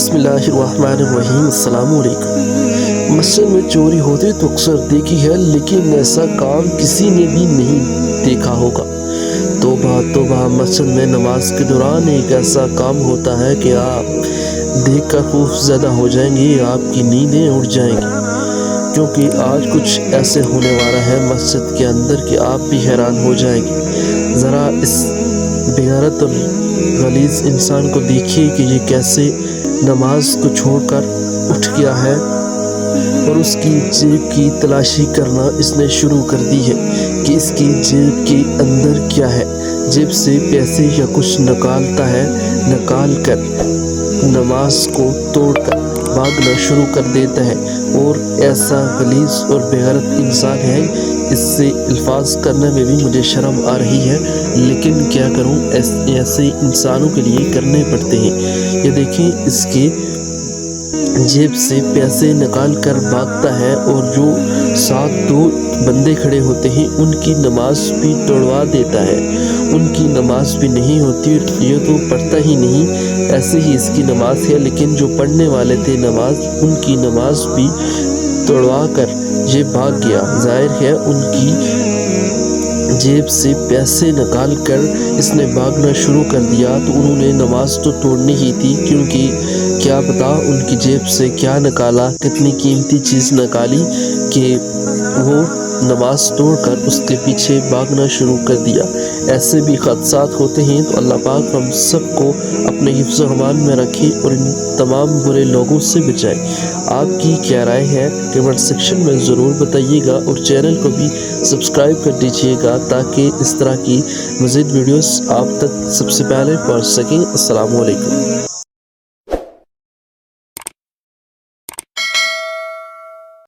बिस्मिल्लाहिर्रहमानिर्रहीम। अस्सलाम वालेकुम। मस्जिद में चोरी होते तो अक्सर देखी है, लेकिन ऐसा काम किसी ने भी नहीं देखा होगा। तौबा तौबा, मस्जिद में नमाज के दौरान एक ऐसा काम होता है कि आप देखकर खौफ ज़दा हो जाएंगे, आपकी नींदें उड़ जाएंगी, क्योंकि आज कुछ ऐसे होने वाला है मस्जिद के अंदर कि आप भी हैरान हो जाएंगे। ज़रा इस बेगैरत और गलीज़ इंसान को देखिए कि ये कैसे नमाज को छोड़कर उठ गया है और उसकी जेब की तलाशी करना इसने शुरू कर दी है कि इसकी जेब के अंदर क्या है। जेब से पैसे या कुछ निकालता है, निकाल कर नमाज को तोड़कर भागना शुरू कर देता है। और ऐसा गलीज़ और बेगैरत इंसान है, इससे अल्फाज करने में भी मुझे शर्म आ रही है, लेकिन क्या करूं, ऐसे इंसानों के लिए करने पड़ते हैं। ये देखें, इसके जेब से पैसे निकाल कर भागता है और जो साथ दो बंदे खड़े होते हैं उनकी नमाज भी तोड़वा देता है। उनकी नमाज भी नहीं होती, ये तो पढ़ता ही नहीं, ऐसे ही इसकी नमाज है। लेकिन जो पढ़ने वाले थे नमाज, उनकी नमाज भी तोड़वा कर ये भाग गया। जाहिर है उनकी जेब से पैसे निकाल कर इसने भागना शुरू कर दिया, तो उन्होंने नमाज तो तोड़नी ही थी, क्योंकि क्या पता उनकी जेब से क्या निकाला, कितनी कीमती चीज़ निकाली कि वो नमाज तोड़कर उसके पीछे भागना शुरू कर दिया। ऐसे भी हादसात होते हैं, तो अल्लाह पाक हम सबको अपने हिफ्ज़ अमान में रखे और इन तमाम बुरे लोगों से बचाए। आपकी क्या राय है कमेंट सेक्शन में ज़रूर बताइएगा और चैनल को भी सब्सक्राइब कर दीजिएगा, ताकि इस तरह की मज़ीद वीडियोस आप तक सबसे पहले पहुंच सकें। अस्सलाम वालेकुम।